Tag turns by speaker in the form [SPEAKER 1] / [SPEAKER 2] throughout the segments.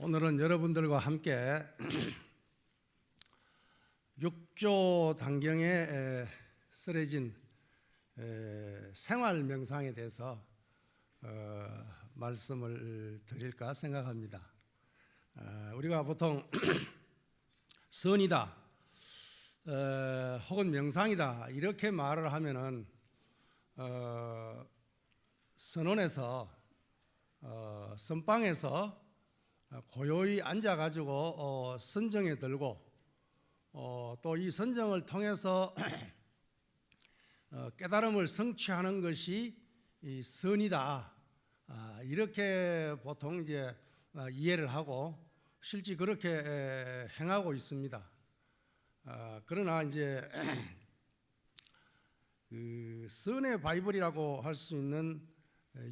[SPEAKER 1] 오늘은 여러분들과 함께 육조 단경에 쓰여진 생활 명상에 대해서 말씀을 드릴까 생각합니다. 우리가 보통 선이다 혹은 명상이다 이렇게 말을 하면은 선원에서 선방에서 고요히 앉아가지고 선정에 들고 또 이 선정을 통해서 깨달음을 성취하는 것이 이 선이다. 이렇게 보통 이제 이해를 하고 실제 그렇게 행하고 있습니다. 그러나 이제 그 선의 바이블이라고 할 수 있는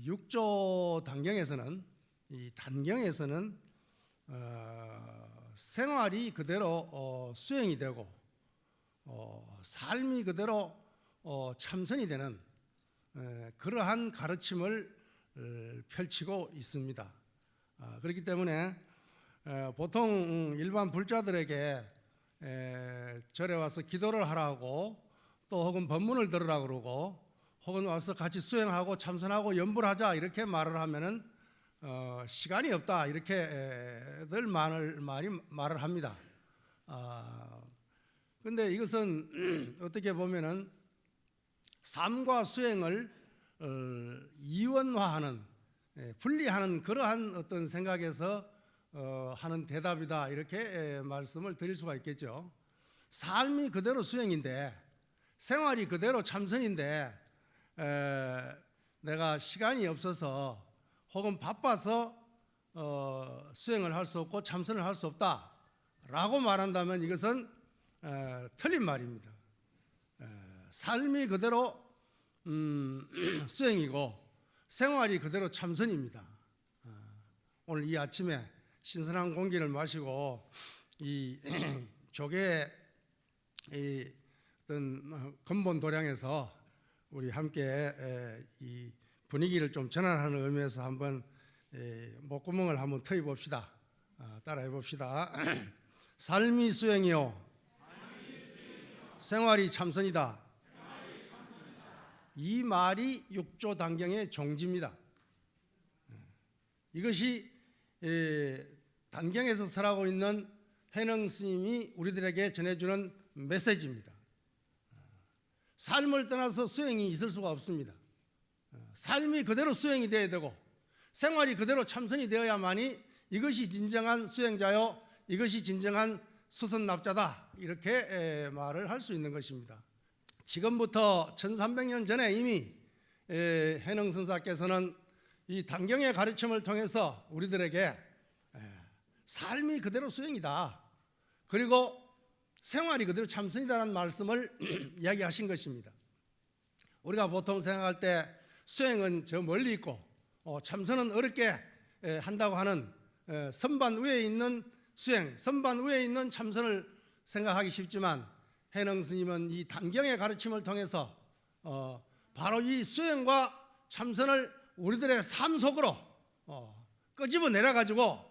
[SPEAKER 1] 육조 단경에서는 이 단경에서는 생활이 그대로 수행이 되고 삶이 그대로 참선이 되는 그러한 가르침을 펼치고 있습니다. 그렇기 때문에 보통 일반 불자들에게 절에 와서 기도를 하라고 또 혹은 법문을 들으라고 그러고 혹은 와서 같이 수행하고 참선하고 연불을 하자 이렇게 말을 하면은 시간이 없다 이렇게 늘 말을 합니다. 그런데 이것은 어떻게 보면은 삶과 수행을 이원화하는 분리하는 그러한 어떤 생각에서 하는 대답이다 이렇게 말씀을 드릴 수가 있겠죠. 삶이 그대로 수행인데 생활이 그대로 참선인데 내가 시간이 없어서 혹은 바빠서 수행을 할 수 없고 참선을 할 수 없다라고 말한다면 이것은 틀린 말입니다. 삶이 그대로 수행이고 생활이 그대로 참선입니다. 오늘 이 아침에 신선한 공기를 마시고 이 조계의 어떤 근본 도량에서 우리 함께 이 분위기를 좀 전환하는 의미에서 한번 목구멍을 한번 트여 봅시다. 따라해 봅시다. 삶이 수행이요, 생활이 참선이다. 이 말이 육조 단경의 종지입니다. 이것이 단경에서 설하고 있는 해능 스님이 우리들에게 전해주는 메시지입니다. 삶을 떠나서 수행이 있을 수가 없습니다. 삶이 그대로 수행이 되어야 되고 생활이 그대로 참선이 되어야만이 이것이 진정한 수행자요, 이것이 진정한 수선납자다 이렇게 말을 할 수 있는 것입니다. 지금부터 1300년 전에 이미 해능선사께서는 이 단경의 가르침을 통해서 우리들에게 삶이 그대로 수행이다, 그리고 생활이 그대로 참선이다라는 말씀을 이야기하신 것입니다. 우리가 보통 생각할 때 수행은 저 멀리 있고 참선은 어렵게 한다고 하는 선반 위에 있는 수행, 선반 위에 있는 참선을 생각하기 쉽지만 해능 스님은 이 단경의 가르침을 통해서 바로 이 수행과 참선을 우리들의 삶 속으로 끄집어 내려가지고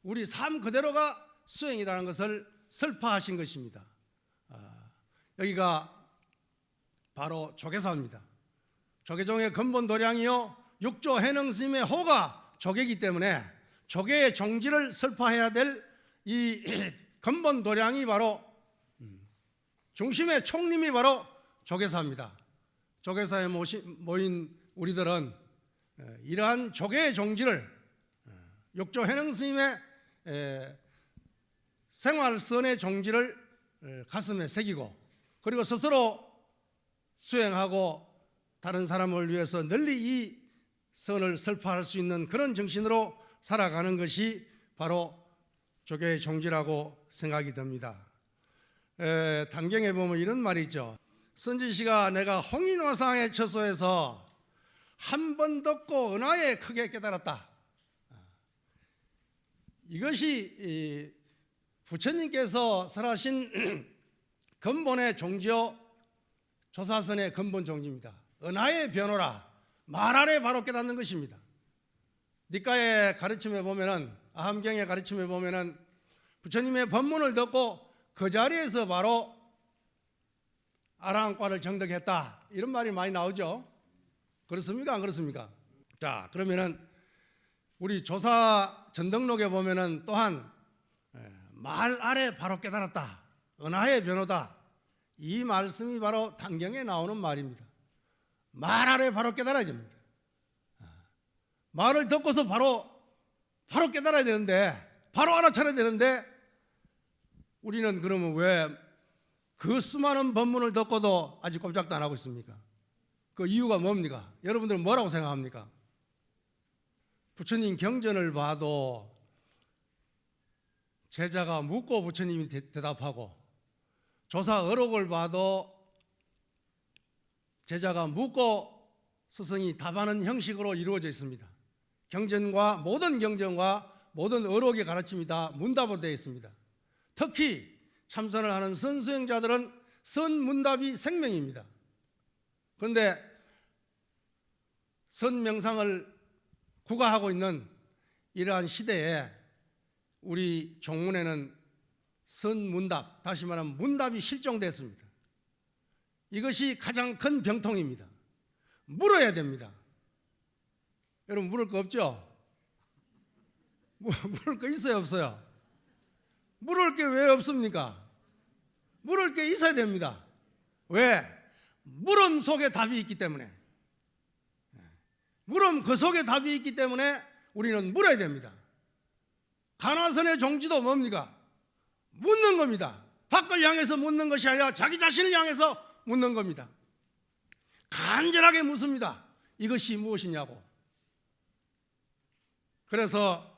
[SPEAKER 1] 우리 삶 그대로가 수행이라는 것을 설파하신 것입니다. 여기가 바로 조계사입니다. 조계종의 근본 도량이요 육조 해능 스님의 호가 조계이기 때문에 조계의 종지를 설파해야 될 이 근본 도량이 바로 중심의 총림이 바로 조계사입니다. 조계사에 모인 우리들은 이러한 조계의 종지를 육조 해능 스님의 생활선의 종지를 가슴에 새기고 그리고 스스로 수행하고 다른 사람을 위해서 널리 이 선을 설파할 수 있는 그런 정신으로 살아가는 것이 바로 조계의 종지라고 생각이 듭니다. 단경에 보면 이런 말이 있죠. 선지시가 내가 홍인화상의 처소에서 한 번 듣고 은하에 크게 깨달았다. 이것이 부처님께서 설하신 근본의 종지요 조사선의 근본 종지입니다. 은하의 변호라, 말 아래 바로 깨닫는 것입니다. 니까의 가르침에 보면은 아함경의 가르침에 보면은 부처님의 법문을 듣고 그 자리에서 바로 아라한과를 정득했다, 이런 말이 많이 나오죠. 그렇습니까? 안 그렇습니까? 자, 그러면은 우리 조사 전등록에 보면은 또한 말 아래 바로 깨달았다, 은하의 변호다, 이 말씀이 바로 단경에 나오는 말입니다. 말 아래 바로 깨달아야 됩니다. 말을 듣고서 바로 깨달아야 되는데, 바로 알아차려야 되는데, 우리는 그러면 왜 그 수많은 법문을 듣고도 아직 꼼짝도 안 하고 있습니까? 그 이유가 뭡니까? 여러분들은 뭐라고 생각합니까? 부처님 경전을 봐도 제자가 묻고 부처님이 대답하고, 조사 어록을 봐도 제자가 묻고 스승이 답하는 형식으로 이루어져 있습니다. 경전과 모든 경전과 모든 어록의 가르침이 다 문답으로 되어 있습니다. 특히 참선을 하는 선수행자들은 선문답이 생명입니다. 그런데 선명상을 구가하고 있는 이러한 시대에 우리 종문에는 선문답, 다시 말하면 문답이 실종됐습니다. 이것이 가장 큰 병통입니다. 물어야 됩니다. 여러분, 물을 거 없죠? 물을 거 있어요, 없어요? 물을 게 왜 없습니까? 물을 게 있어야 됩니다. 왜? 물음 속에 답이 있기 때문에. 물음 그 속에 답이 있기 때문에 우리는 물어야 됩니다. 가나선의 종지도 뭡니까? 묻는 겁니다. 밖을 향해서 묻는 것이 아니라 자기 자신을 향해서 묻는 겁니다. 간절하게 묻습니다. 이것이 무엇이냐고. 그래서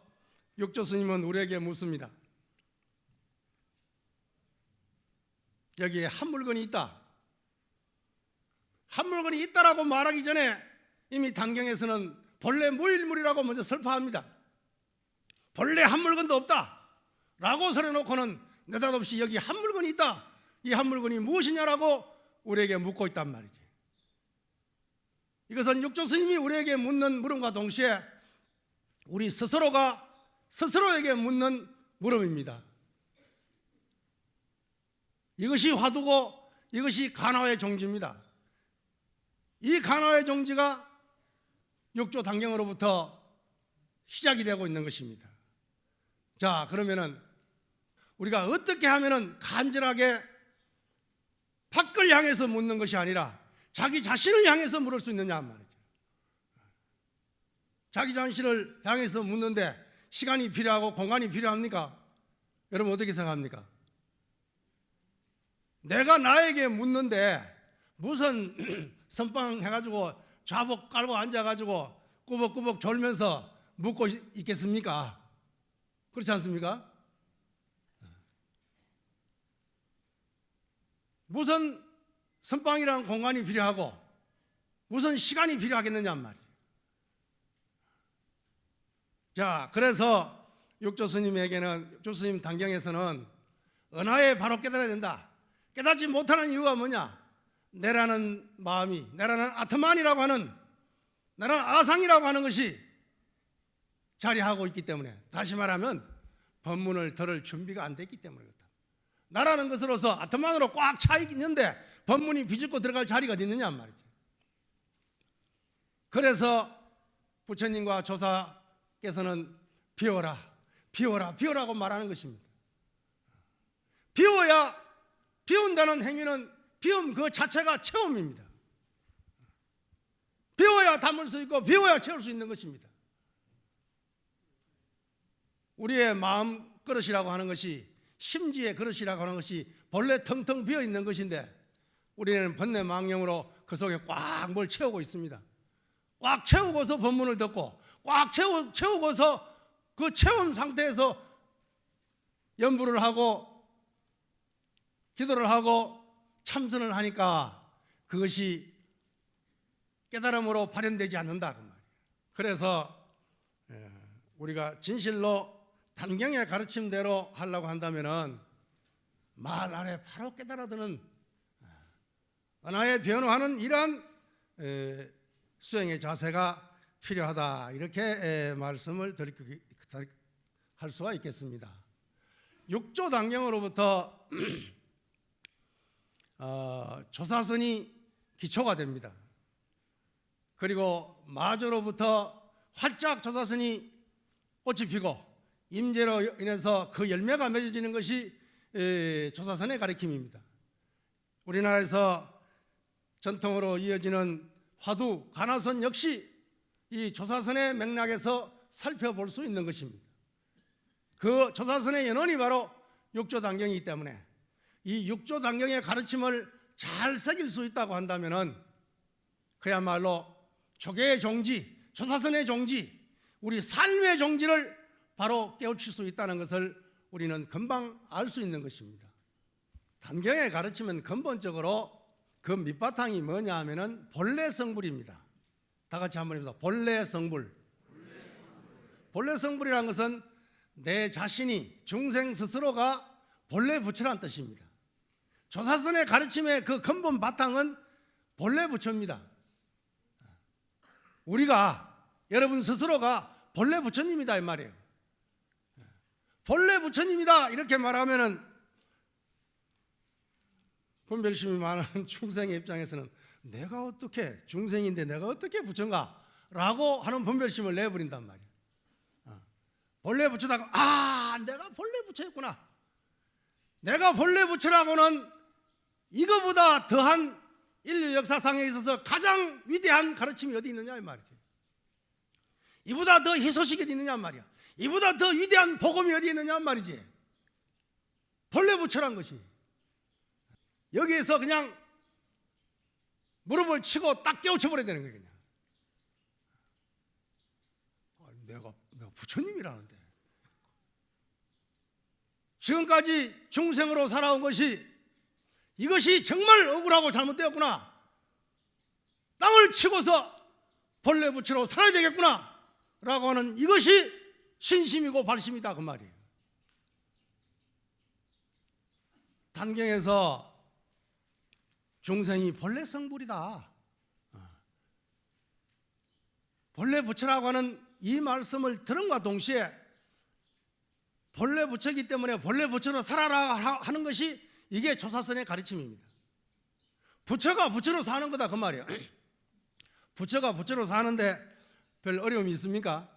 [SPEAKER 1] 육조 스님은 우리에게 묻습니다. 여기에 한 물건이 있다. 한 물건이 있다라고 말하기 전에 이미 단경에서는 본래 무일물이라고 먼저 설파합니다. 본래 한 물건도 없다 라고 설해놓고는 느닷없이 여기 한 물건이 있다, 이 한 물건이 무엇이냐라고 우리에게 묻고 있단 말이지. 이것은 육조 스님이 우리에게 묻는 물음과 동시에 우리 스스로가 스스로에게 묻는 물음입니다. 이것이 화두고 이것이 간화의 종지입니다. 이 간화의 종지가 육조 단경으로부터 시작이 되고 있는 것입니다. 자, 그러면은 우리가 어떻게 하면은 간절하게 밖을 향해서 묻는 것이 아니라 자기 자신을 향해서 물을 수 있느냐 말이죠. 자기 자신을 향해서 묻는데 시간이 필요하고 공간이 필요합니까? 여러분 어떻게 생각합니까? 내가 나에게 묻는데 무슨 선빵 해가지고 좌복 깔고 앉아가지고 꾸벅꾸벅 졸면서 묻고 있겠습니까? 그렇지 않습니까? 무슨 선빵이라는 공간이 필요하고 무슨 시간이 필요하겠느냐 말이에요. 자, 그래서 육조 스님에게는, 육조 스님 단경에서는 은하에 바로 깨달아야 된다. 깨닫지 못하는 이유가 뭐냐? 내라는 마음이, 내라는 아트만이라고 하는, 내라는 아상이라고 하는 것이 자리하고 있기 때문에, 다시 말하면 법문을 들을 준비가 안 됐기 때문에 그렇다. 나라는 것으로서 아트만으로 꽉 차 있는데 법문이 비집고 들어갈 자리가 어디 있느냐 말이죠. 그래서 부처님과 조사께서는 비워라, 비워라, 비워라고 말하는 것입니다. 비워야, 비운다는 행위는 비움 그 자체가 체험입니다. 비워야 담을 수 있고 비워야 채울 수 있는 것입니다. 우리의 마음 그릇이라고 하는 것이, 심지의 그릇이라고 하는 것이 본래 텅텅 비어 있는 것인데 우리는 번뇌망령으로 그 속에 꽉 뭘 채우고 있습니다. 꽉 채우고서 법문을 듣고 꽉 채우고서 그 채운 상태에서 연부를 하고 기도를 하고 참선을 하니까 그것이 깨달음으로 발현되지 않는다 그 말이에요. 그래서 우리가 진실로 단경의 가르침대로 하려고 한다면은 말 아래 바로 깨달아드는 은하에 변화하는 이러한 수행의 자세가 필요하다, 이렇게 말씀을 할 수가 있겠습니다. 육조 당경으로부터 조사선이 기초가 됩니다. 그리고 마조로부터 활짝 조사선이 꽃이 피고 임재로 인해서 그 열매가 맺어지는 것이 조사선의 가르침입니다. 우리나라에서 전통으로 이어지는 화두, 가나선 역시 이 조사선의 맥락에서 살펴볼 수 있는 것입니다. 그 조사선의 연원이 바로 육조단경이기 때문에 이 육조단경의 가르침을 잘 새길 수 있다고 한다면 그야말로 조계의 종지, 조사선의 종지, 우리 삶의 종지를 바로 깨우칠 수 있다는 것을 우리는 금방 알 수 있는 것입니다. 단경의 가르침은 근본적으로 그 밑바탕이 뭐냐 하면은 본래 성불입니다. 다 같이 한번 해보자. 본래 성불. 본래 성불이라는 것은 내 자신이 중생 스스로가 본래 부처란 뜻입니다. 조사선의 가르침의 그 근본 바탕은 본래 부처입니다. 우리가 여러분 스스로가 본래 부처님이다 이 말이에요. 본래 부처님이다 이렇게 말하면은 분별심이 많은 중생의 입장에서는 내가 어떻게 중생인데 내가 어떻게 부처인가 라고 하는 분별심을 내버린단 말이에요. 본래 부처다가 내가 본래 부처였구나. 내가 본래 부처라고는 이거보다 더한 인류 역사상에 있어서 가장 위대한 가르침이 어디 있느냐 이 말이지. 이보다 더 희소식이 어디 있느냐 말이야. 이보다 더 위대한 복음이 어디 있느냐 말이지. 본래 부처란 것이. 여기에서 그냥 무릎을 치고 딱 깨우쳐버려야 되는 거예요. 그냥. 내가 부처님이라는데 지금까지 중생으로 살아온 것이 이것이 정말 억울하고 잘못되었구나. 땅을 치고서 본래 부처로 살아야 되겠구나 라고 하는 이것이 신심이고 발심이다 그 말이에요. 단경에서 중생이 본래 성불이다, 본래 부처라고 하는 이 말씀을 들은과 동시에 본래 부처이기 때문에 본래 부처로 살아라 하는 것이 이게 조사선의 가르침입니다. 부처가 부처로 사는 거다 그 말이에요. 부처가 부처로 사는데 별 어려움이 있습니까?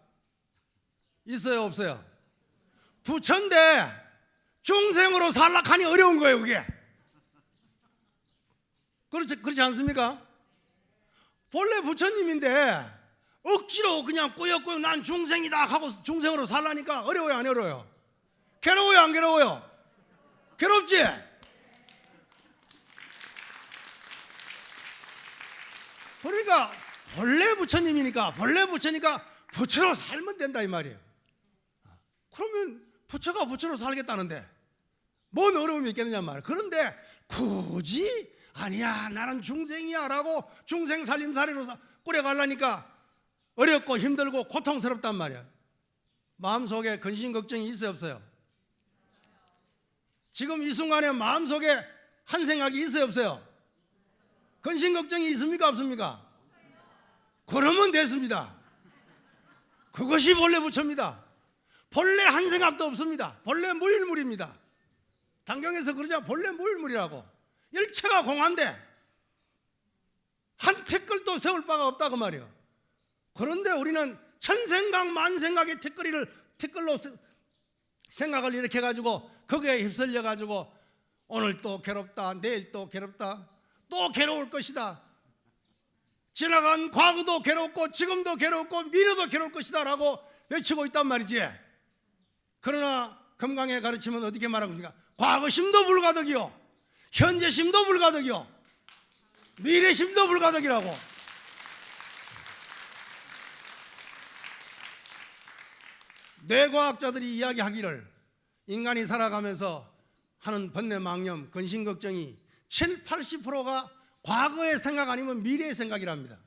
[SPEAKER 1] 있어요 없어요? 부처인데 중생으로 살락하니 어려운 거예요 그게. 그렇지 않습니까? 본래 부처님인데 억지로 그냥 꾸역꾸역 난 중생이다 하고 중생으로 살라니까 어려워요 안 어려워요? 괴로워요 안 괴로워요? 괴롭지? 그러니까 본래 부처님이니까 부처로 살면 된다 이 말이에요. 그러면 부처가 부처로 살겠다는데 뭔 어려움이 있겠느냐 말이에요. 그런데 굳이 아니야 나는 중생이야 라고 중생 살림살이로 꾸려가려니까 어렵고 힘들고 고통스럽단 말이야. 마음속에 근심 걱정이 있어요 없어요? 지금 이 순간에 마음속에 한 생각이 있어요 없어요? 근심 걱정이 있습니까 없습니까? 그러면 됐습니다. 그것이 본래 부처입니다. 본래 한 생각도 없습니다. 본래 무일물입니다. 단경에서 그러자 본래 무일물이라고. 일체가 공한데 한 티끌도 세울 바가 없다 그 말이에요. 그런데 우리는 천생각 만생각의 티끌로 생각을 이렇게 해가지고 거기에 휩쓸려 가지고 오늘 또 괴롭다, 내일 또 괴롭다, 또 괴로울 것이다, 지나간 과거도 괴롭고 지금도 괴롭고 미래도 괴로울 것이다 라고 외치고 있단 말이지. 그러나 금강의 가르침은 어떻게 말하고 있습니까? 과거심도 불가덕이요, 현재심도 불가덕이요, 미래심도 불가덕이라고. 뇌과학자들이 이야기하기를 인간이 살아가면서 하는 번뇌망념, 근심걱정이 7, 80%가 과거의 생각 아니면 미래의 생각이랍니다.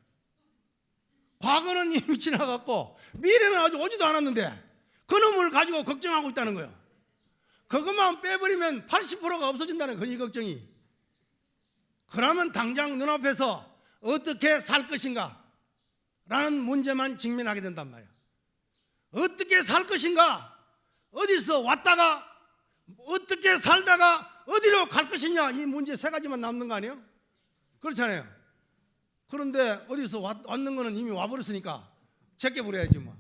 [SPEAKER 1] 과거는 이미 지나갔고 미래는 아직 오지도 않았는데 그놈을 가지고 걱정하고 있다는 거예요. 그것만 빼버리면 80%가 없어진다는 근심걱정이. 그러면 당장 눈앞에서 어떻게 살 것인가 라는 문제만 직면하게 된단 말이에요. 어떻게 살 것인가, 어디서 왔다가 어떻게 살다가 어디로 갈 것이냐, 이 문제 세 가지만 남는 거 아니에요? 그렇잖아요. 그런데 어디서 왔는 거는 이미 와버렸으니까 제껴 버려야지 뭐.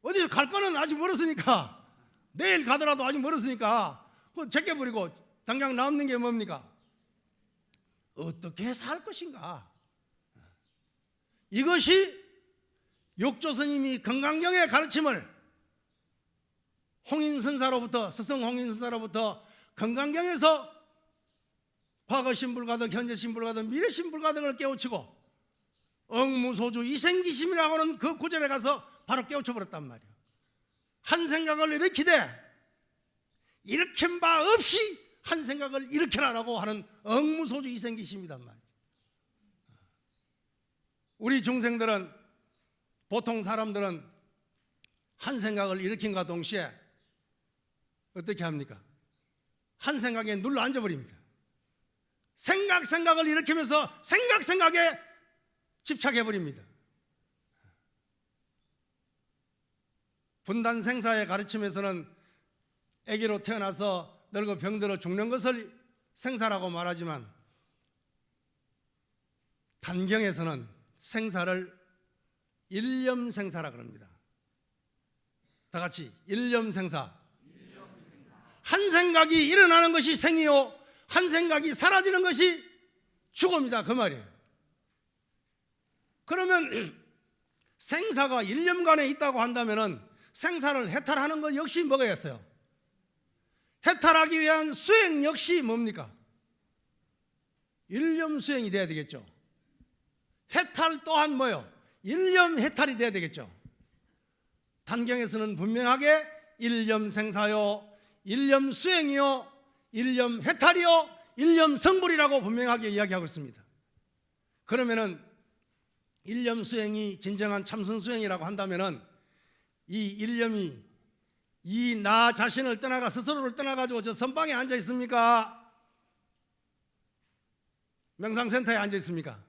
[SPEAKER 1] 어디서 갈 거는 아직 멀었으니까, 내일 가더라도 아직 멀었으니까 그거 제껴 버리고 당장 남는 게 뭡니까? 어떻게 살 것인가. 이것이 욕조 스님이 금강경의 가르침을 홍인선사로부터, 스승 홍인선사로부터 금강경에서 과거 신불가득, 현재 신불가득, 미래 신불가득을 깨우치고 억무소주 이생기심이라고 하는 그 구절에 가서 바로 깨우쳐 버렸단 말이에요. 한 생각을 일으키되 일으킨 바 없이 한 생각을 일으켜라라고 하는 억무소주 이생기심이단 말이에요. 우리 중생들은, 보통 사람들은 한 생각을 일으킨과 동시에 어떻게 합니까? 한 생각에 눌러 앉아버립니다. 생각을 일으키면서 생각에 집착해버립니다. 분단생사의 가르침에서는 아기로 태어나서 늙어 병들어 죽는 것을 생사라고 말하지만, 단경에서는 생사를 일념생사라 그럽니다. 다 같이 일념생사. 한 생각이 일어나는 것이 생이요, 한 생각이 사라지는 것이 죽음이다, 그 말이에요. 그러면 생사가 일념간에 있다고 한다면 생사를 해탈하는 것 역시 뭐겠어요? 해탈하기 위한 수행 역시 뭡니까? 일념 수행이 돼야 되겠죠. 해탈 또한 뭐요? 일념 해탈이 돼야 되겠죠. 단경에서는 분명하게 일념 생사요, 일념 수행이요, 일념 해탈이요, 일념 성불이라고 분명하게 이야기하고 있습니다. 그러면은 일념 수행이 진정한 참선 수행이라고 한다면은 이 일념이 이 나 자신을 떠나가 스스로를 떠나가지고 저 선방에 앉아 있습니까? 명상센터에 앉아 있습니까?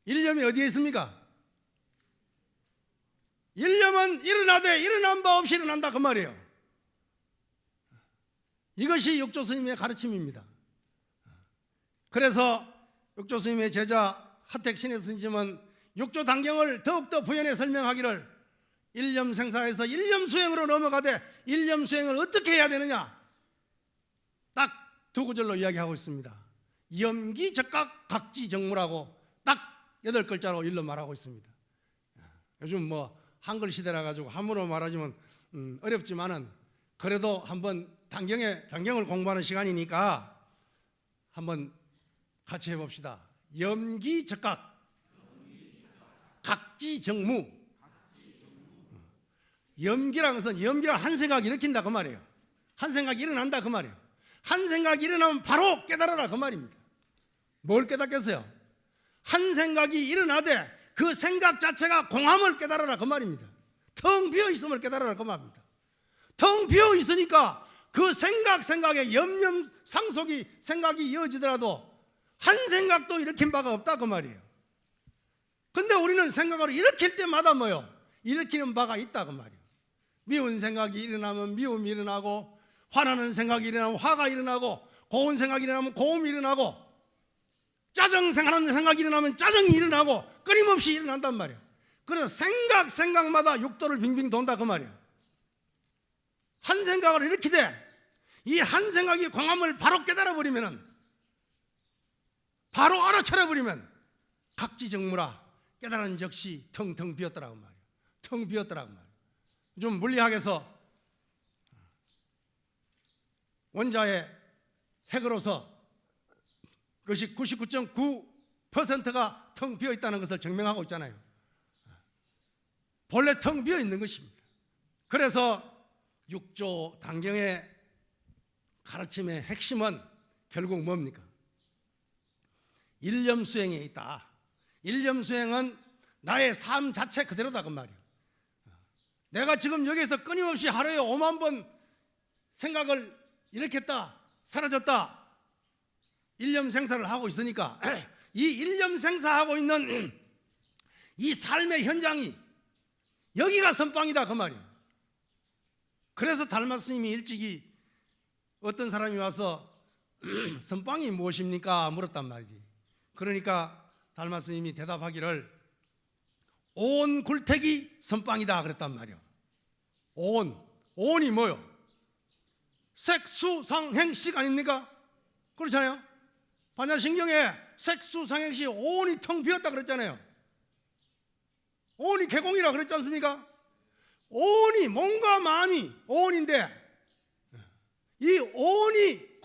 [SPEAKER 1] 일념이 어디에 있습니까? 일념은 일어나되 일어난 바 없이 일어난다, 그 말이에요. 이것이 육조 스님의 가르침입니다. 그래서 육조 스님의 제자 하택 신의 스님은 육조 단경을 더욱더 부연해 설명하기를 일념 생사에서 일념 수행으로 넘어가되 일념 수행을 어떻게 해야 되느냐, 딱 두 구절로 이야기하고 있습니다. 염기적각 각지정무라고 딱 8글자로 일러 말하고 있습니다. 요즘 뭐 한글 시대라 가지고 한문으로 말하자면 어렵지만은 그래도 한번 단경을 공부하는 시간이니까 한번 같이 해봅시다. 염기적각 각지정무. 염기라는 것은, 염기란 한 생각 일으킨다 그 말이에요. 한 생각이 일어난다 그 말이에요. 한 생각이 일어나면 바로 깨달아라 그 말입니다. 뭘 깨닫겠어요? 한 생각이 일어나되 그 생각 자체가 공함을 깨달아라 그 말입니다. 텅 비어 있음을 깨달아라 그 말입니다. 텅 비어 있으니까 그 생각에 염념 상속이 생각이 이어지더라도 한 생각도 일으킨 바가 없다 그 말이에요. 근데 우리는 생각을 일으킬 때마다 뭐요? 일으키는 바가 있다 그 말이에요. 미운 생각이 일어나면 미움이 일어나고, 화나는 생각이 일어나면 화가 일어나고, 고운 생각이 일어나면 고움이 일어나고, 짜증하는 생각이 일어나면 짜증이 일어나고, 끊임없이 일어난단 말이에요. 그래서 생각마다 육도를 빙빙 돈다 그 말이에요. 한 생각을 일으키되 이 한 생각이 공함을 바로 깨달아버리면, 바로 알아차려버리면 각지정무라, 깨달은 즉시 텅텅 비었더라고 말이에요. 텅 비었더라고 말이에요. 좀 물리학에서 원자의 핵으로서 그것이 99.9%가 텅 비어 있다는 것을 증명하고 있잖아요. 본래 텅 비어 있는 것입니다. 그래서 육조 단경의 가르침의 핵심은 결국 뭡니까? 일념 수행에 있다. 일념 수행은 나의 삶 자체 그대로다 그 말이에요. 내가 지금 여기서 끊임없이 하루에 5만 번 생각을 일으켰다, 사라졌다, 일념 생사를 하고 있으니까 이 일념 생사하고 있는 이 삶의 현장이 여기가 선방이다 그 말이에요. 그래서 달마 스님이 일찍이 어떤 사람이 와서 선빵이 무엇입니까? 물었단 말이지. 그러니까 달마 스님이 대답하기를 온 굴택이 선빵이다 그랬단 말이야. 온이 뭐요? 색수상행식 아닙니까? 그렇잖아요. 반야신경에 색수상행시 온이 텅 비었다 그랬잖아요. 온이 개공이라 그랬지 않습니까? 온이 몸과 마음이 온인데 이 온이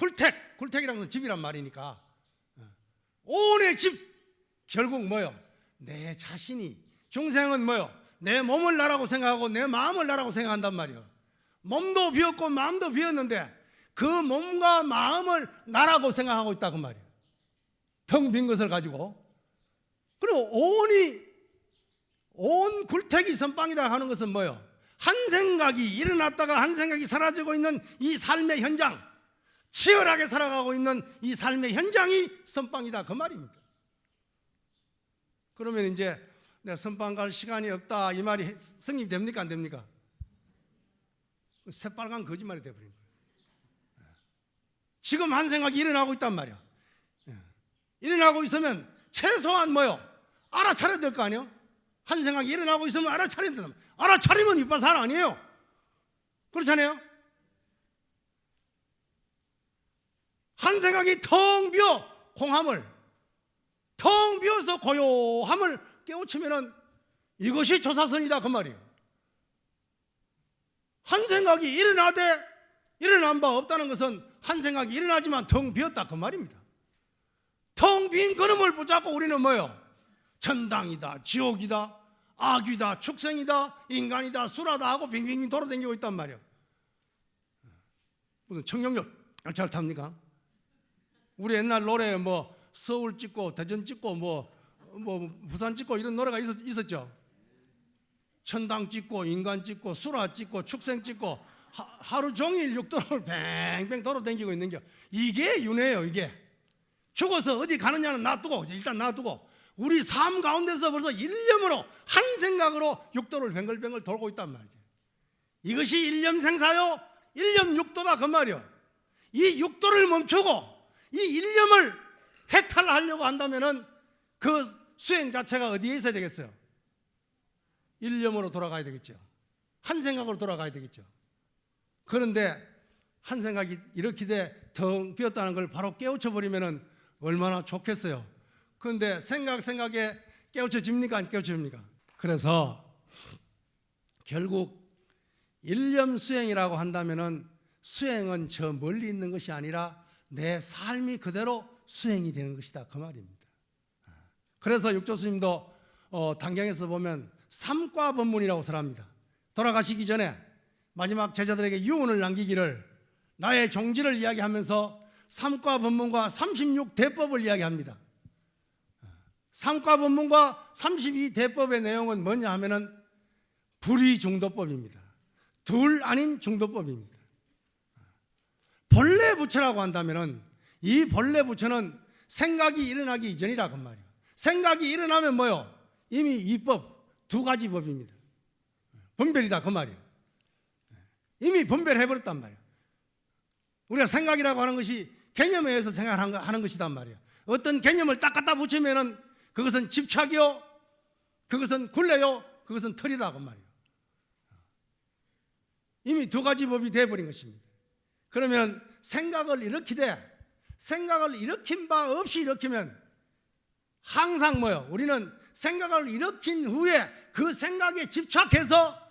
[SPEAKER 1] 굴택이라는 건 집이란 말이니까 온의 집 결국 뭐요? 내 자신이 중생은 뭐요? 내 몸을 나라고 생각하고 내 마음을 나라고 생각한단 말이요. 몸도 비었고 마음도 비었는데 그 몸과 마음을 나라고 생각하고 있다 그 말이에요. 텅 빈 것을 가지고. 그리고 온 굴택이 선빵이다 하는 것은 뭐요? 한 생각이 일어났다가 한 생각이 사라지고 있는 이 삶의 현장, 치열하게 살아가고 있는 이 삶의 현장이 선빵이다 그 말입니다. 그러면 이제 내가 선빵 갈 시간이 없다 이 말이 성립이 됩니까 안 됩니까? 새빨간 거짓말이 되어버린 거예요. 지금 한 생각이 일어나고 있단 말이야. 일어나고 있으면 최소한 뭐요? 알아차려야 될 거 아니에요? 한 생각이 일어나고 있으면 알아차려야 된다. 알아차리면 이빠살 아니에요. 그렇잖아요. 한 생각이 텅 비어 공함을, 텅 비어서 고요함을 깨우치면은 이것이 조사선이다 그 말이에요. 한 생각이 일어난 바 없다는 것은 한 생각이 일어나지만 텅 비었다 그 말입니다. 텅 빈 그릇을 붙잡고 우리는 뭐요? 천당이다, 지옥이다, 악귀다, 축생이다, 인간이다, 수라다 하고 빙빙 돌아다니고 있단 말이에요. 무슨 청룡역 잘 탑니까? 우리 옛날 노래 뭐 서울 찍고 대전 찍고 뭐 부산 찍고 이런 노래가 있었죠. 천당 찍고 인간 찍고 수라 찍고 축생 찍고 하루 종일 육도를 뱅뱅 돌아다니고 있는 게 이게 윤회예요. 이게 죽어서 어디 가느냐는 놔두고 일단 놔두고 우리 삶 가운데서 벌써 일념으로 한 생각으로 육도를 뱅글뱅글 돌고 있단 말이죠. 이것이 일념생사요 일념육도다 그 말이요. 이 육도를 멈추고 이 일념을 해탈하려고 한다면은 그 수행 자체가 어디에 있어야 되겠어요? 일념으로 돌아가야 되겠죠. 한 생각으로 돌아가야 되겠죠. 그런데 한 생각이 이렇게 텅 비었다는 걸 바로 깨우쳐버리면은 얼마나 좋겠어요. 그런데 생각에 깨우쳐집니까? 안 깨우쳐집니까? 그래서 결국 일념 수행이라고 한다면은 수행은 저 멀리 있는 것이 아니라 내 삶이 그대로 수행이 되는 것이다 그 말입니다. 그래서 육조 스님도 단경에서 보면 삼과법문이라고 설합니다. 돌아가시기 전에 마지막 제자들에게 유언을 남기기를 나의 종지를 이야기하면서 삼과법문과 36대법을 이야기합니다. 삼과법문과 32대법의 내용은 뭐냐 하면은 불의중도법입니다. 둘 아닌 중도법입니다. 본래 부처라고 한다면은 이 본래 부처는 생각이 일어나기 이전이라 그 말이에요. 생각이 일어나면 뭐요? 이미 이법 두 가지 법입니다. 분별이다 그 말이에요. 이미 분별해버렸단 말이에요. 우리가 생각이라고 하는 것이 개념에 의해서 생각하는 것이단 말이에요. 어떤 개념을 딱 갖다 붙이면은 그것은 집착이요, 그것은 굴레요, 그것은 털이다 그 말이에요. 이미 두 가지 법이 되어버린 것입니다. 그러면 생각을 일으킨 바 없이 일으키면 항상 뭐요? 우리는 생각을 일으킨 후에 그 생각에 집착해서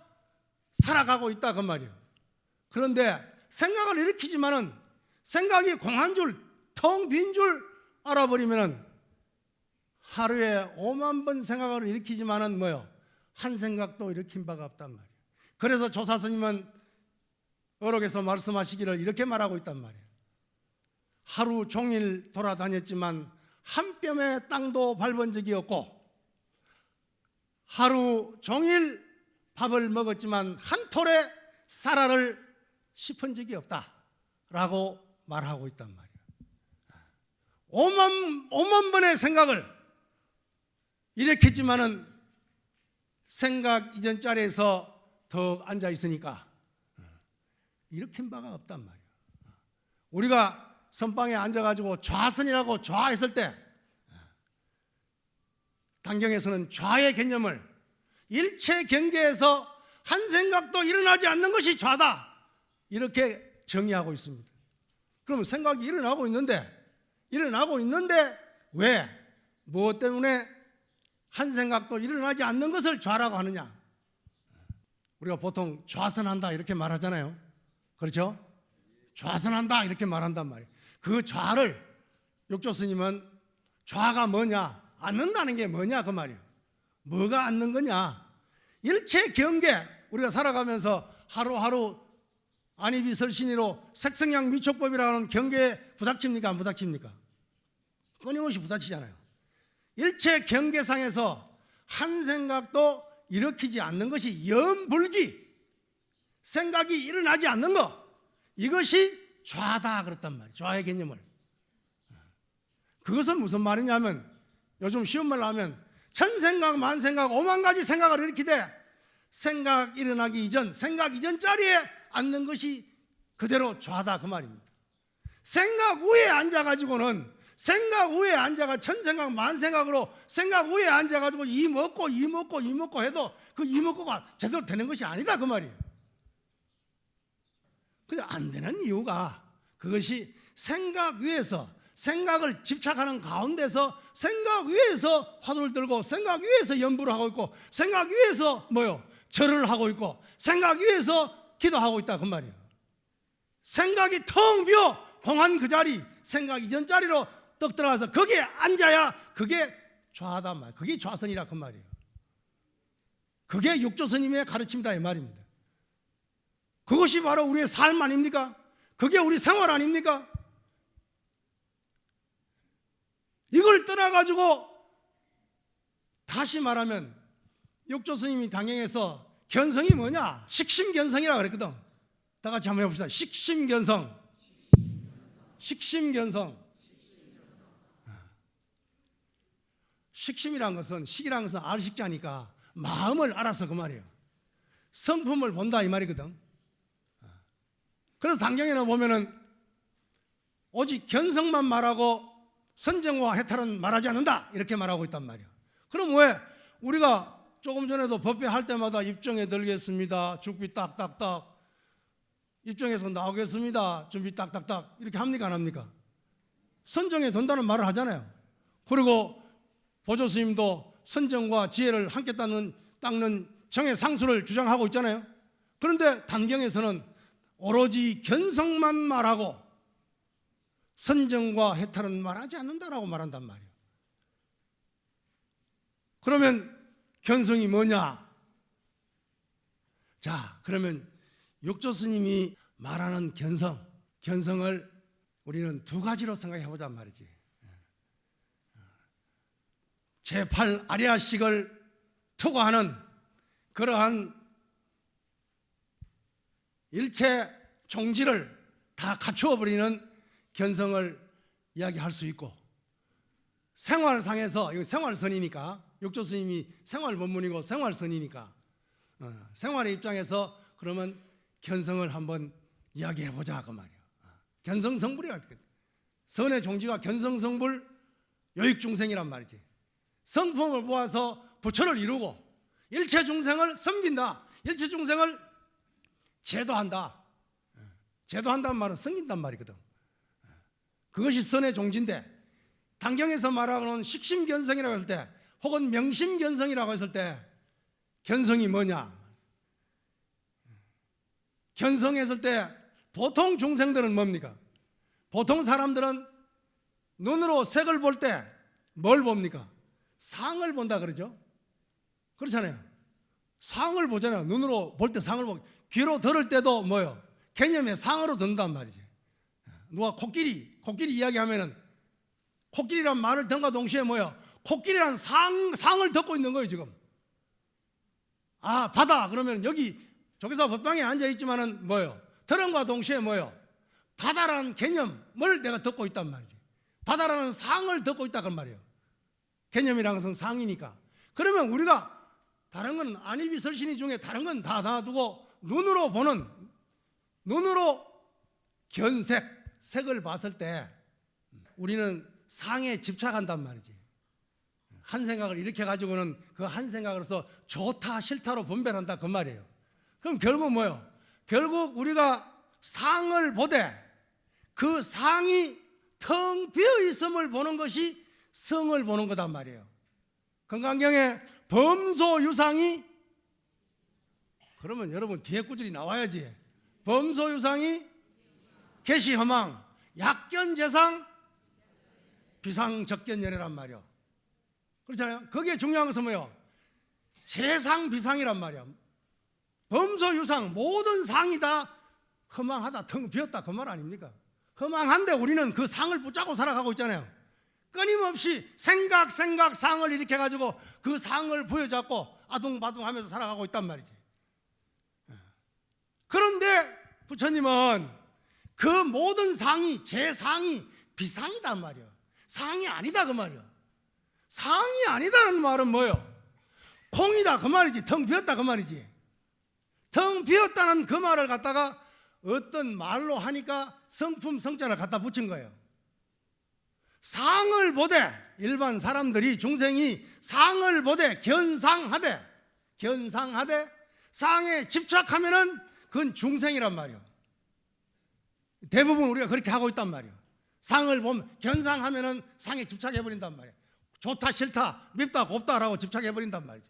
[SPEAKER 1] 살아가고 있다 그 말이에요. 그런데 생각을 일으키지만은 생각이 공한 줄, 텅 빈 줄 알아버리면은 하루에 5만 번 생각을 일으키지만은 뭐요? 한 생각도 일으킨 바가 없단 말이에요. 그래서 조사스님은 어록에서 말씀하시기를 이렇게 말하고 있단 말이에요. 하루 종일 돌아다녔지만 한 뼘의 땅도 밟은 적이 없고 하루 종일 밥을 먹었지만 한 톨의 쌀알을 씹은 적이 없다라고 말하고 있단 말이에요. 5만 번의 생각을 일으켰지만은 생각 이전 자리에서 더 앉아 있으니까 일으킨 바가 없단 말이에요. 우리가 선방에 앉아가지고 좌선이라고 좌했을 때 단경에서는 좌의 개념을 일체 경계에서 한 생각도 일어나지 않는 것이 좌다, 이렇게 정의하고 있습니다. 그러면 생각이 일어나고 있는데 왜? 무엇 때문에 한 생각도 일어나지 않는 것을 좌라고 하느냐? 우리가 보통 좌선한다 이렇게 말하잖아요. 그렇죠? 좌선한다 이렇게 말한단 말이에요. 그 좌를 육조 스님은 좌가 뭐냐? 앉는다는 게 뭐냐 그 말이에요. 뭐가 앉는 거냐? 일체 경계, 우리가 살아가면서 하루하루 안이비설신이로 색성양 미촉법이라는 경계에 부닥칩니까? 안 부닥칩니까? 끊임없이 부닥치잖아요. 일체 경계상에서 한 생각도 일으키지 않는 것이 염불기, 생각이 일어나지 않는 것, 이것이 좌다 그랬단 말이에요. 좌의 개념을. 그것은 무슨 말이냐면, 요즘 쉬운 말로 하면 천생각 만생각 오만 가지 생각을 일으키되 생각 일어나기 이전, 생각 이전 자리에 앉는 것이 그대로 좌다 그 말입니다. 생각 위에 앉아가지고는, 생각 위에 앉아가 천생각 만생각으로 생각 위에 앉아가지고 이 먹고 해도 그 이 먹고가 제대로 되는 것이 아니다 그 말이에요. 근데 안 되는 이유가, 그것이 생각 위에서, 생각을 집착하는 가운데서 생각 위에서 화두를 들고 생각 위에서 연부를 하고 있고 생각 위에서 절을 하고 있고 생각 위에서 기도하고 있다 그 말이에요. 생각이 텅 비어 공한 그 자리, 생각 이전 자리로 떡 들어가서 거기에 앉아야 그게 좌하단 말이에요. 그게 좌선이라 그 말이에요. 그게 육조 스님의 가르침이다 이 말입니다. 그것이 바로 우리의 삶 아닙니까? 그게 우리 생활 아닙니까? 이걸 떠나가지고 다시 말하면 육조 스님이 당행에서 견성이 뭐냐? 식심견성이라고 그랬거든. 다 같이 한번 해봅시다. 식심견성. 식심견성. 식심이란 것은, 식이란 것은 알식자니까 마음을 알아서 그 말이에요. 성품을 본다 이 말이거든. 그래서 당경에는 보면은 오직 견성만 말하고 선정과 해탈은 말하지 않는다 이렇게 말하고 있단 말이에요. 그럼 왜 우리가 조금 전에도 법회 할 때마다 입정에 들겠습니다, 죽비 딱딱딱, 입정에서 나오겠습니다, 준비 딱딱딱 이렇게 합니까 안 합니까? 선정에 든다는 말을 하잖아요. 그리고 보조 스님도 선정과 지혜를 함께 닦는 정의 상수를 주장하고 있잖아요. 그런데 단경에서는 오로지 견성만 말하고 선정과 해탈은 말하지 않는다라고 말한단 말이에요. 그러면 견성이 뭐냐? 자, 그러면 육조 스님이 말하는 견성을 우리는 두 가지로 생각해 보잔 말이지. 제8 아리아식을 투구하는 그러한 일체 종지를 다 갖추어 버리는 견성을 이야기할 수 있고, 생활상에서, 이거 생활선이니까, 육조 스님이 생활 법문이고 생활선이니까 생활의 입장에서 그러면 견성을 한번 이야기해 보자 그 말이에요. 견성성불이라, 선의 종지가 견성성불 요익중생이란 말이지. 성품을 모아서 부처를 이루고 일체 중생을 섬긴다, 일체 중생을 제도한다. 제도한다는 말은 섬긴단 말이거든. 그것이 선의 종지인데, 단경에서 말하는 식심견성이라고 했을 때, 혹은 명심견성이라고 했을 때 견성이 뭐냐? 견성했을 때 보통 중생들은 뭡니까? 보통 사람들은 눈으로 색을 볼 때 뭘 봅니까? 상을 본다 그러죠? 그렇잖아요. 상을 보잖아요. 눈으로 볼 때 상을 보고, 귀로 들을 때도 개념의 상으로 듣는단 말이지. 누가 코끼리 이야기하면은 코끼리란 말을 듣는과 동시에 코끼리란 상을 듣고 있는 거예요 지금. 아, 바다 그러면 여기 저기서 법당에 앉아 있지만은 들음과 동시에 바다라는 개념을 내가 듣고 있단 말이지. 바다라는 상을 듣고 있다 그 말이에요. 개념이라는 것은 상이니까. 그러면 우리가, 다른 건 안이비설신이 중에 다른 건 다 놔두고 눈으로 보는, 눈으로 견색, 색을 봤을 때 우리는 상에 집착한단 말이지. 한 생각을 이렇게 가지고는 그 한 생각으로서 좋다 싫다로 분별한다 그 말이에요. 그럼 결국 뭐예요? 결국 우리가 상을 보되 그 상이 텅 비어 있음을 보는 것이 성을 보는 거단 말이에요. 건강경에 범소유상이, 그러면 여러분 뒤에 구절이 나와야지. 범소유상이 계시허망 약견재상 비상적견열애란 말이에요. 그렇잖아요. 거기에 중요한 것은 뭐예요? 재상비상이란 말이에요. 범소유상, 모든 상이 다 허망하다, 텅 비었다 그 말 아닙니까? 허망한데 우리는 그 상을 붙잡고 살아가고 있잖아요. 끊임없이 생각 상을 이렇게 가지고 그 상을 부여잡고 아둥바둥하면서 살아가고 있단 말이지. 그런데 부처님은 그 모든 상이 재상이 비상이단 말이에요. 상이 아니다 그 말이에요. 상이 아니다는 말은 뭐예요?空이다 그 말이지. 텅 비었다 그 말이지. 텅 비었다는 그 말을 갖다가 어떤 말로 하니까 성품 성자를 갖다 붙인 거예요. 상을 보되, 일반 사람들이, 중생이 상을 보되 견상하되 상에 집착하면은 그건 중생이란 말이에요. 대부분 우리가 그렇게 하고 있단 말이에요. 상을 보면 견상하면은 상에 집착해 버린단 말이에요. 좋다 싫다 밉다 곱다라고 집착해 버린단 말이죠.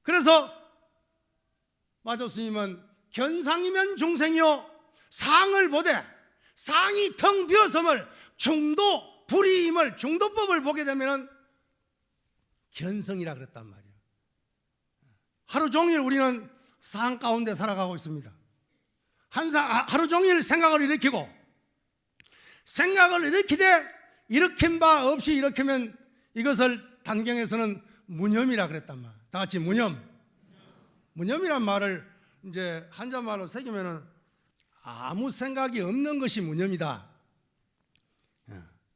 [SPEAKER 1] 그래서 마조 스님은 견상이면 중생이요 상을 보되 상이 텅 비었음을 중도 불이임을 중도법을 보게 되면은 견성이라 그랬단 말이에요. 하루 종일 우리는 상 가운데 살아가고 있습니다. 하루 종일 생각을 일으키고, 생각을 일으키되 일으킨 바 없이 일으키면 이것을 단경에서는 무념이라 그랬단 말이에요. 다 같이 무념이란 말을 이제 한자말로 새기면은 아무 생각이 없는 것이 무념이다.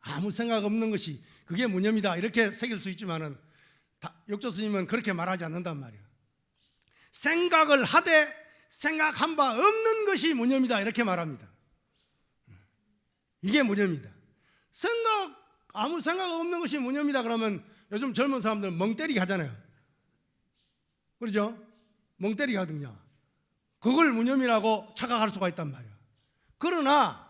[SPEAKER 1] 아무 생각 없는 것이 그게 무념이다. 이렇게 새길 수 있지만은 욕조 스님은 그렇게 말하지 않는단 말이에요. 생각을 하되 생각한 바 없는 것이 무념이다. 이렇게 말합니다. 이게 무념이다. 아무 생각 없는 것이 무념이다 그러면 요즘 젊은 사람들 멍 때리기 하잖아요. 그렇죠? 멍 때리기 하거든요. 그걸 무념이라고 착각할 수가 있단 말이에요. 그러나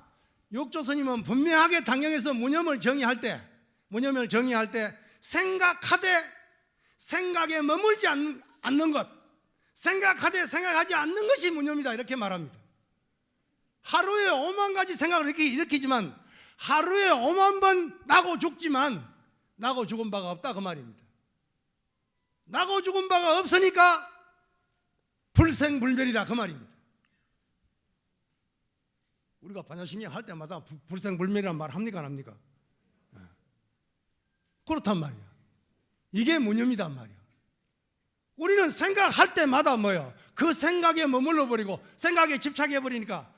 [SPEAKER 1] 욕조 스님은 분명하게 당경에서 무념을 정의할 때 생각하되 생각에 머물지 않는 것, 생각하되 생각하지 않는 것이 무념이다 이렇게 말합니다. 하루에 5만 가지 생각을 일으키지만 하루에 5만 번 나고 죽지만 나고 죽은 바가 없다 그 말입니다. 나고 죽은 바가 없으니까 불생불멸이다 그 말입니다. 우리가 반야심리 할 때마다 불생불멸이라는 말 합니까 안 합니까? 그렇단 말이야. 이게 무념이단 말이야. 우리는 생각할 때마다 뭐예요? 그 생각에 머물러 버리고 생각에 집착해 버리니까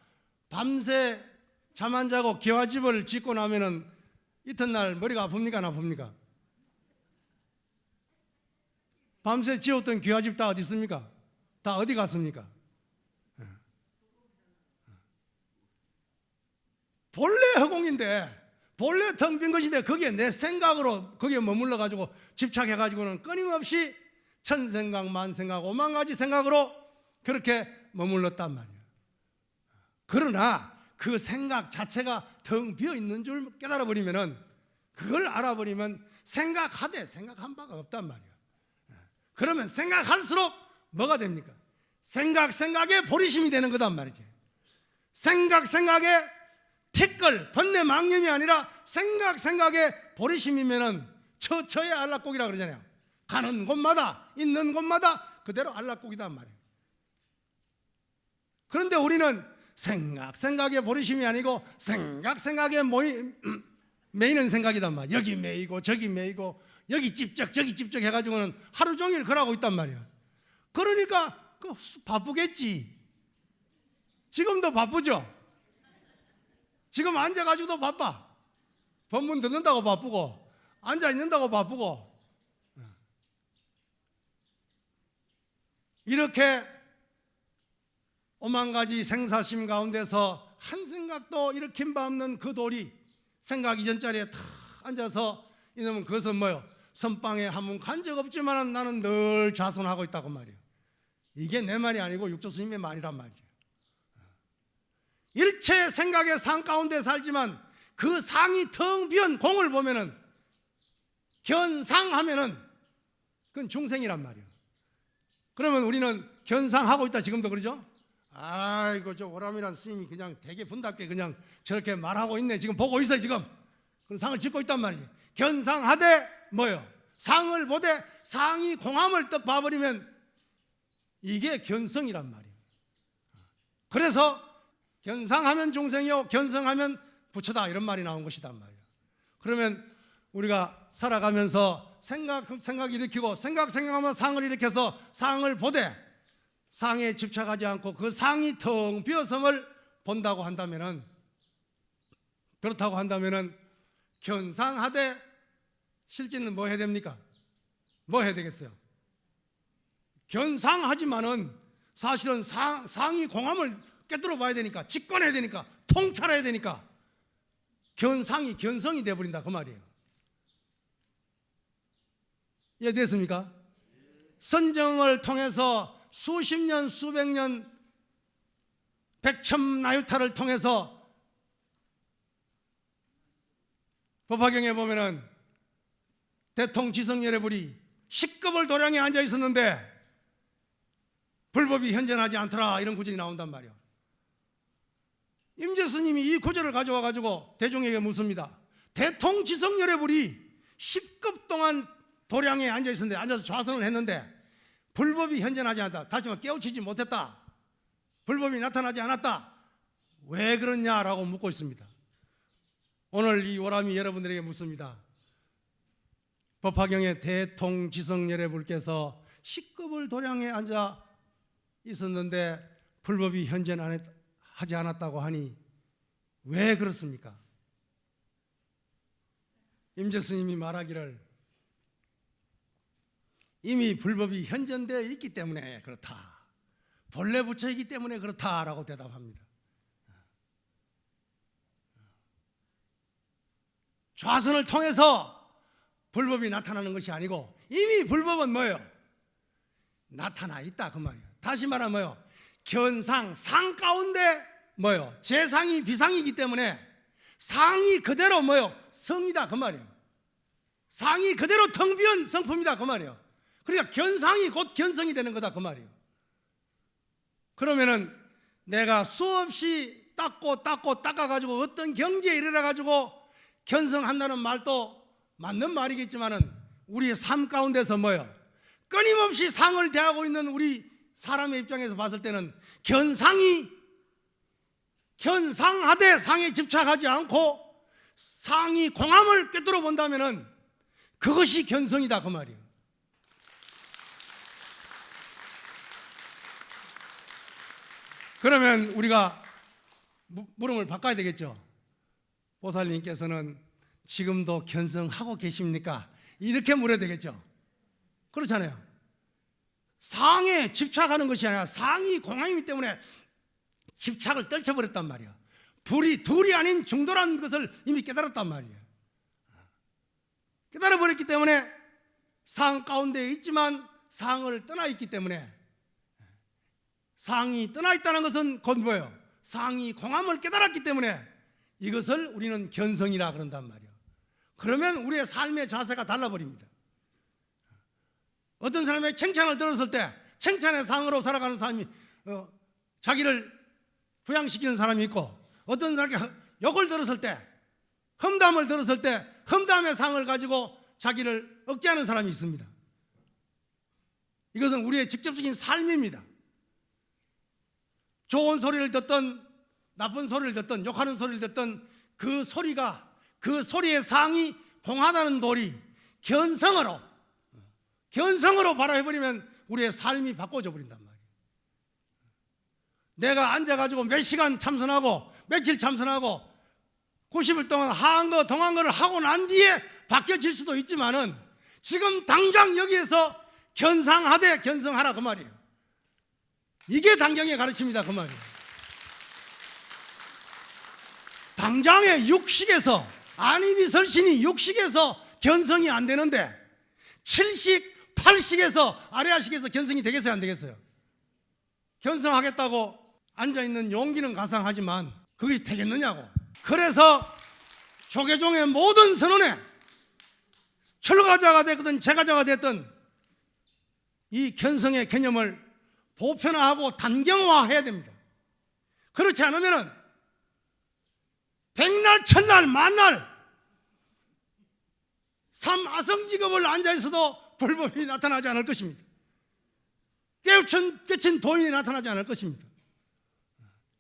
[SPEAKER 1] 밤새 잠 안 자고 기와집을 짓고 나면은 이튿날 머리가 아픕니까 안 아픕니까? 밤새 지었던 기와집 다 어디 있습니까? 다 어디 갔습니까? 본래 허공인데, 본래 텅 빈 것인데 거기에 내 생각으로 거기에 머물러 가지고 집착해 가지고는 끊임없이 천생각 만생각 5만 가지 생각으로 그렇게 머물렀단 말이에요. 그러나 그 생각 자체가 텅 비어 있는 줄 깨달아 버리면은, 그걸 알아버리면 생각하되 생각한 바가 없단 말이에요. 그러면 생각할수록 뭐가 됩니까? 생각에 보리심이 되는 거단 말이지. 생각에 티끌 번뇌 망념이 아니라 생각에 보리심이면은 처처의 안락곡이라 그러잖아요. 가는 곳마다 있는 곳마다 그대로 안락곡이단 말이에요. 그런데 우리는 생각에 보리심이 아니고 생각에 매이는 생각이단 말이에요. 여기 매이고 저기 매이고 여기 집적 저기 집적 해가지고는 하루 종일 그러고 있단 말이에요. 그러니까 바쁘겠지. 지금도 바쁘죠. 지금 앉아가지고도 바빠. 법문 듣는다고 바쁘고 앉아있는다고 바쁘고. 이렇게 오만 가지 생사심 가운데서 한 생각도 일으킨 바 없는 그 돌이 생각 이전 자리에 탁 앉아서 이놈은 그것은 뭐요? 선방에 한 번 간 적 없지만 나는 늘 좌선하고 있다고 말이에요. 이게 내 말이 아니고 육조 스님의 말이란 말이에요. 일체 생각의 상 가운데 살지만 그 상이 텅 비은 공을 보면은 견상하면은 그건 중생이란 말이에요. 그러면 우리는 견상하고 있다 지금도 그러죠? 아이고 저 오람이란 스님이 그냥 되게 분답게 그냥 저렇게 말하고 있네. 지금 보고 있어요 지금. 그런 상을 짓고 있단 말이에요. 견상하되 뭐요? 상을 보되 상이 공함을 떡 봐버리면 이게 견성이란 말이에요. 그래서 견상하면 중생이요 견성하면 부처다 이런 말이 나온 것이단 말이에요. 그러면 우리가 살아가면서 생각 일으키고 생각하면 상을 일으켜서 상을 보되 상에 집착하지 않고 그 상이 텅 비었음을 본다고 한다면은, 그렇다고 한다면은 견상하되 실제는 뭐 해야 됩니까? 뭐 해야 되겠어요? 견상하지만은 사실은 상이 공함을 깨뜨려 봐야 되니까, 직관해야 되니까, 통찰해야 되니까 견상이 견성이 되어버린다 그 말이에요. 이해됐습니까? 선정을 통해서 수십 년 수백 년 백첨나유타를 통해서 법화경에 보면은 대통지성열애불이 10급을 도량에 앉아 있었는데 불법이 현존하지 않더라 이런 구절이 나온단 말이에요. 임재스님이 이 구절을 가져와 가지고 대중에게 묻습니다. 대통지성열애불이 10급 동안 도량에 앉아 있었는데, 앉아서 좌선을 했는데 불법이 현존하지 않았다. 다시 말해 깨우치지 못했다. 불법이 나타나지 않았다. 왜 그러냐라고 묻고 있습니다. 오늘 이 오람이 여러분들에게 묻습니다. 법화경에 대통지성열애불께서 10급을 도량에 앉아 있었는데 불법이 현존하지 않았다고 하니 왜 그렇습니까? 임재스님이 말하기를 이미 불법이 현존되어 있기 때문에 그렇다, 본래 부처이기 때문에 그렇다라고 대답합니다. 좌선을 통해서 불법이 나타나는 것이 아니고 이미 불법은 뭐예요? 나타나 있다 그 말이에요. 다시 말하면 뭐예요? 견상, 상 가운데 뭐예요? 재상이 비상이기 때문에 상이 그대로 뭐예요? 성이다 그 말이에요. 상이 그대로 텅 비은 성품이다 그 말이에요. 그러니까 견상이 곧 견성이 되는 거다 그 말이에요. 그러면은 내가 수없이 닦아가지고 어떤 경지에 이르러가지고 견성한다는 말도 맞는 말이겠지만은 우리의 삶 가운데서 뭐예요? 끊임없이 상을 대하고 있는 우리 사람의 입장에서 봤을 때는 견상하되 상에 집착하지 않고 상이 공함을 꿰뚫어 본다면은 그것이 견성이다 그 말이에요. 그러면 우리가 물음을 바꿔야 되겠죠. 보살님께서는 지금도 견성하고 계십니까? 이렇게 물어야 되겠죠. 그렇잖아요. 상에 집착하는 것이 아니라 상이 공함이기 때문에 집착을 떨쳐버렸단 말이에요. 둘이 아닌 중도라는 것을 이미 깨달았단 말이에요. 깨달아버렸기 때문에 상 가운데 있지만 상을 떠나 있기 때문에, 상이 떠나 있다는 것은 곧 뭐예요? 상이 공함을 깨달았기 때문에 이것을 우리는 견성이라 그런단 말이에요. 그러면 우리의 삶의 자세가 달라버립니다. 어떤 사람의 칭찬을 들었을 때 칭찬의 상으로 살아가는 사람이 자기를 부양시키는 사람이 있고, 어떤 사람이 욕을 들었을 때, 험담을 들었을 때 험담의 상을 가지고 자기를 억제하는 사람이 있습니다. 이것은 우리의 직접적인 삶입니다. 좋은 소리를 듣든 나쁜 소리를 듣든 욕하는 소리를 듣든 그 소리의 상이 공하다는 돌이 견성으로 바라해버리면 우리의 삶이 바꿔져 버린단 말이에요. 내가 앉아가지고 몇 시간 참선하고 며칠 참선하고 90일 동안 하한거 동한거를 하고 난 뒤에 바뀌어질 수도 있지만은 지금 당장 여기에서 견상하되 견성하라 그 말이에요. 이게 당경의 가르침이다 그 말이에요. 당장의 육식에서 안이비설신이 육식에서 견성이 안 되는데 7식, 8식에서 아레아식에서 견성이 되겠어요 안 되겠어요? 견성하겠다고 앉아있는 용기는 가상하지만 그것이 되겠느냐고. 그래서 조계종의 모든 선언에 철가자가 됐든 제가자가 됐든 이 견성의 개념을 보편화하고 단경화해야 됩니다. 그렇지 않으면 백날 천날 만날 삼아성직업을 앉아있어도 불법이 나타나지 않을 것입니다. 깨친 도인이 나타나지 않을 것입니다.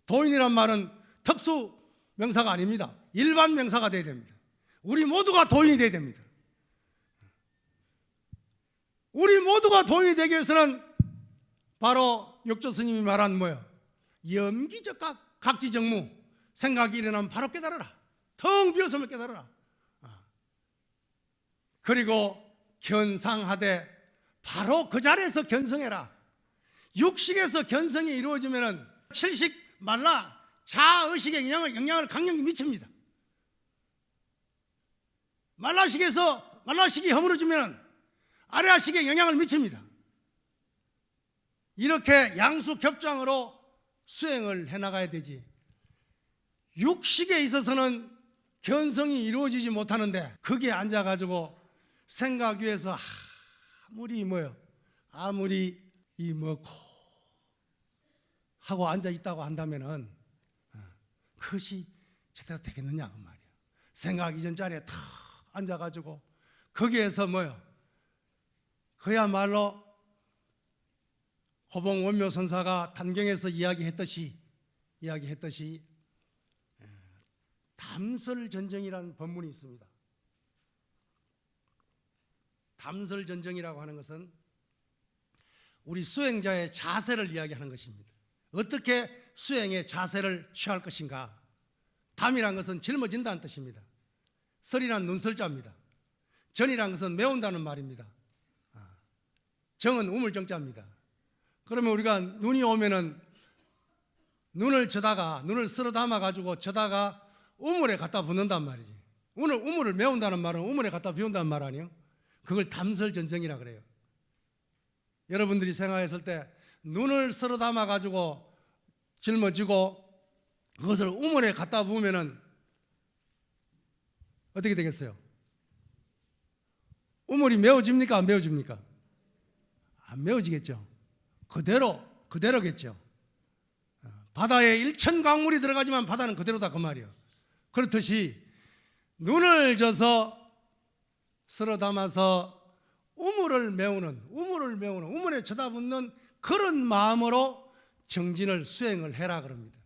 [SPEAKER 1] 도인이란 말은 특수 명사가 아닙니다. 일반 명사가 되어야 됩니다. 우리 모두가 도인이 되어야 됩니다. 우리 모두가 도인이 되기 위해서는 바로 육조 스님이 말한 뭐예요? 염기적 각지정무, 생각이 일어나면 바로 깨달아라. 텅 비었으면 깨달아라. 그리고 견상하되 바로 그 자리에서 견성해라. 육식에서 견성이 이루어지면 칠식 말라 자의식에 영향을 강력히 미칩니다. 말라식이 허물어지면 아래아식에 영향을 미칩니다. 이렇게 양수겹장으로 수행을 해나가야 되지. 육식에 있어서는 견성이 이루어지지 못하는데 거기에 앉아가지고 생각 위에서 아무리 먹고 하고 앉아있다고 한다면은 그것이 제대로 되겠느냐 그 말이야. 생각 이전 자리에 탁 앉아가지고 거기에서 그야말로 호봉 원묘 선사가 단경에서 이야기했듯이 담설전정이라는 법문이 있습니다. 담설전정이라고 하는 것은 우리 수행자의 자세를 이야기하는 것입니다. 어떻게 수행의 자세를 취할 것인가. 담이란 것은 짊어진다는 뜻입니다. 설이란 눈설자입니다. 전이란 것은 메운다는 말입니다. 정은 우물정자입니다. 그러면 우리가 눈이 오면은 눈을 쓸어 담아가지고 저다가 우물에 갖다 붓는단 말이지. 우물을 메운다는 말은 우물에 갖다 비운다는 말 아니에요? 그걸 담설전정이라 그래요. 여러분들이 생각했을 때 눈을 쓸어 담아가지고 짊어지고 그것을 우물에 갖다 부으면은 어떻게 되겠어요? 우물이 메워집니까? 안 메워집니까? 안 메워지겠죠. 그대로겠죠. 바다에 일천강물이 들어가지만 바다는 그대로다 그 말이에요. 그렇듯이 눈을 져서 쓸어 담아서 우물을 메우는 우물에 쳐다보는 그런 마음으로 정진을 수행을 해라 그럽니다.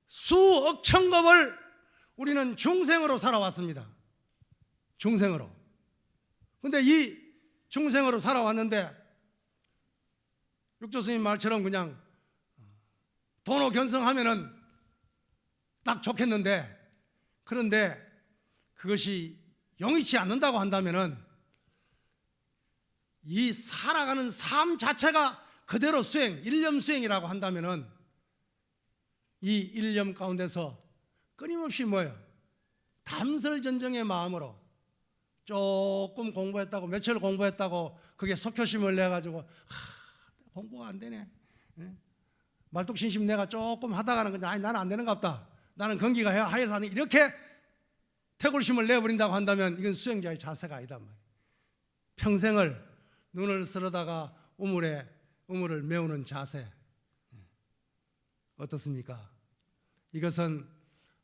[SPEAKER 1] 수억 천겁을 우리는 중생으로 살아왔습니다. 중생으로. 근데 이 중생으로 살아왔는데 육조 스님 말처럼 그냥 도노 견성하면은 딱 좋겠는데, 그런데 그것이 용이치 않는다고 한다면은 이 살아가는 삶 자체가 그대로 일념 수행이라고 한다면은 이 일념 가운데서 끊임없이 담설전정의 마음으로 조금 공부했다고, 며칠 공부했다고 그게 석효심을 내가지고 공부가 안 되네, 말뚝신심 내가 조금 하다가는 그냥 나는 안 되는가 보다, 나는 건기가 하여서 하는, 이렇게 태굴심을 내버린다고 한다면 이건 수행자의 자세가 아니단 말이에요. 평생을 눈을 쓸어다가 우물을 메우는 자세 어떻습니까? 이것은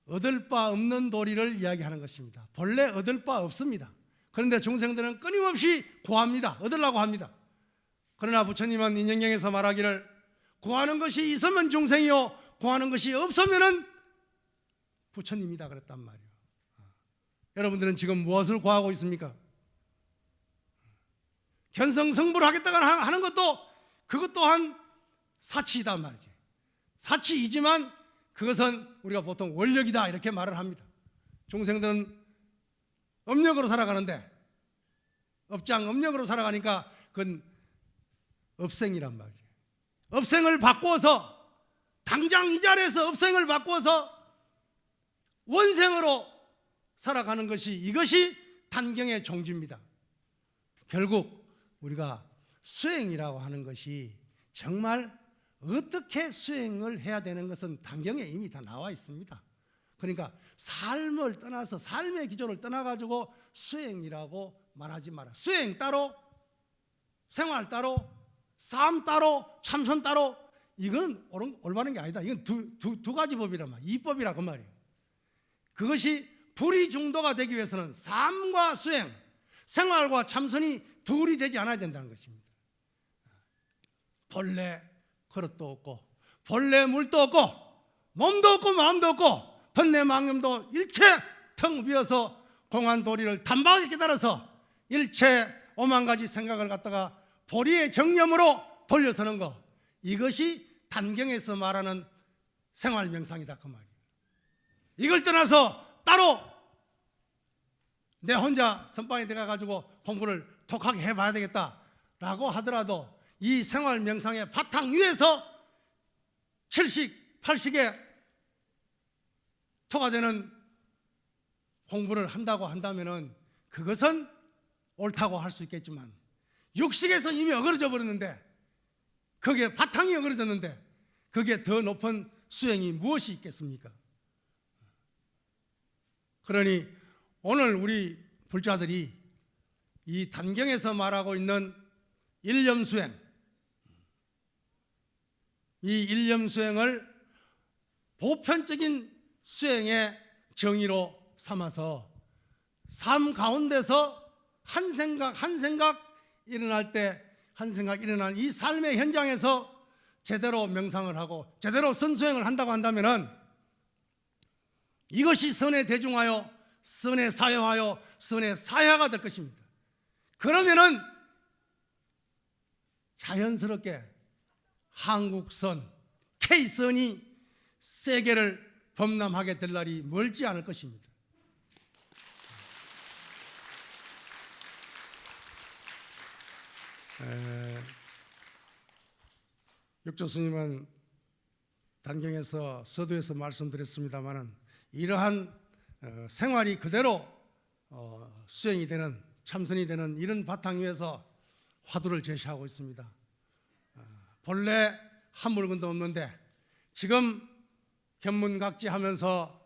[SPEAKER 1] 얻을 바 없는 도리를 이야기하는 것입니다. 본래 얻을 바 없습니다. 그런데 중생들은 끊임없이 구합니다. 얻으려고 합니다. 그러나 부처님은 인연경에서 말하기를 구하는 것이 있으면 중생이요 구하는 것이 없으면 부처님이다 그랬단 말이에요. 여러분들은 지금 무엇을 구하고 있습니까? 견성성불을 하겠다고 하는 것도 그것 또한 사치이단 말이지. 사치이지만 그것은 우리가 보통 원력이다 이렇게 말을 합니다. 중생들은 업력으로 살아가는데 업장업력으로 살아가니까 그건 업생이란 말이에요. 업생을 바꾸어서 당장 이 자리에서 업생을 바꾸어서 원생으로 살아가는 것이 이것이 단경의 종지입니다. 결국 우리가 수행이라고 하는 것이 정말 어떻게 수행을 해야 되는 것은 단경에 이미 다 나와 있습니다. 그러니까 삶을 떠나서 삶의 기조를 떠나가지고 수행이라고 말하지 마라. 수행 따로, 생활 따로, 삶 따로, 참선 따로, 이건 올바른 게 아니다. 이건 두 가지 법이란 말이에요. 이법이라 그 말이에요. 그것이 불이중도가 되기 위해서는 삶과 수행, 생활과 참선이 둘이 되지 않아야 된다는 것입니다. 본래 그릇도 없고 본래 물도 없고 몸도 없고 마음도 없고 번뇌 망념도 일체 텅 비어서 공한 도리를 단박에 깨달아서 일체 오만 가지 생각을 갖다가 보리의 정념으로 돌려서는 것, 이것이 단경에서 말하는 생활 명상이다 그 말이에요. 이걸 떠나서 따로 내 혼자 선방에 들어가가지고 공부를 독하게 해봐야 되겠다라고 하더라도 이 생활 명상의 바탕 위에서 70, 80에 토가 되는 공부를 한다고 한다면은 그것은 옳다고 할 수 있겠지만 육식에서 이미 어그러져 버렸는데, 거기에 바탕이 어그러졌는데 거기에 더 높은 수행이 무엇이 있겠습니까? 그러니 오늘 우리 불자들이 이 단경에서 말하고 있는 일념수행, 이 일념수행을 보편적인 수행의 정의로 삼아서 삶 가운데서 한 생각 일어날 때 한 생각 일어나는 이 삶의 현장에서 제대로 명상을 하고 제대로 선수행을 한다고 한다면은 이것이 선에 대중하여 선에 사회하여 선의 사회화가 될 것입니다. 그러면은 자연스럽게 한국선, K선이 세계를 범람하게 될 날이 멀지 않을 것입니다. 육조 스님은 단경에서 서두에서 말씀드렸습니다마는 이러한 생활이 그대로 수행이 되는, 참선이 되는 이런 바탕 위에서 화두를 제시하고 있습니다. 본래 한 물건도 없는데 지금 견문각지하면서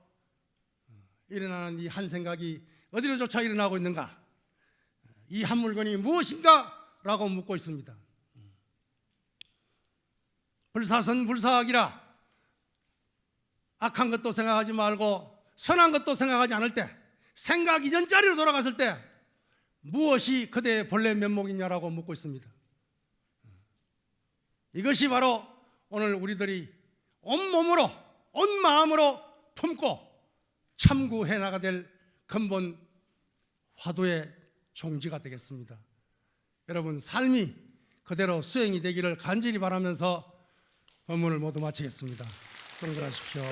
[SPEAKER 1] 일어나는 이 한 생각이 어디로조차 일어나고 있는가? 이 한 물건이 무엇인가? 라고 묻고 있습니다. 불사선불사학이라 악한 것도 생각하지 말고 선한 것도 생각하지 않을 때, 생각 이전 자리로 돌아갔을 때 무엇이 그대의 본래 면목이냐라고 묻고 있습니다. 이것이 바로 오늘 우리들이 온몸으로 온 마음으로 품고 참구해 나가야 될 근본 화두의 종지가 되겠습니다. 여러분, 삶이 그대로 수행이 되기를 간절히 바라면서 법문을 모두 마치겠습니다. 성불하십시오.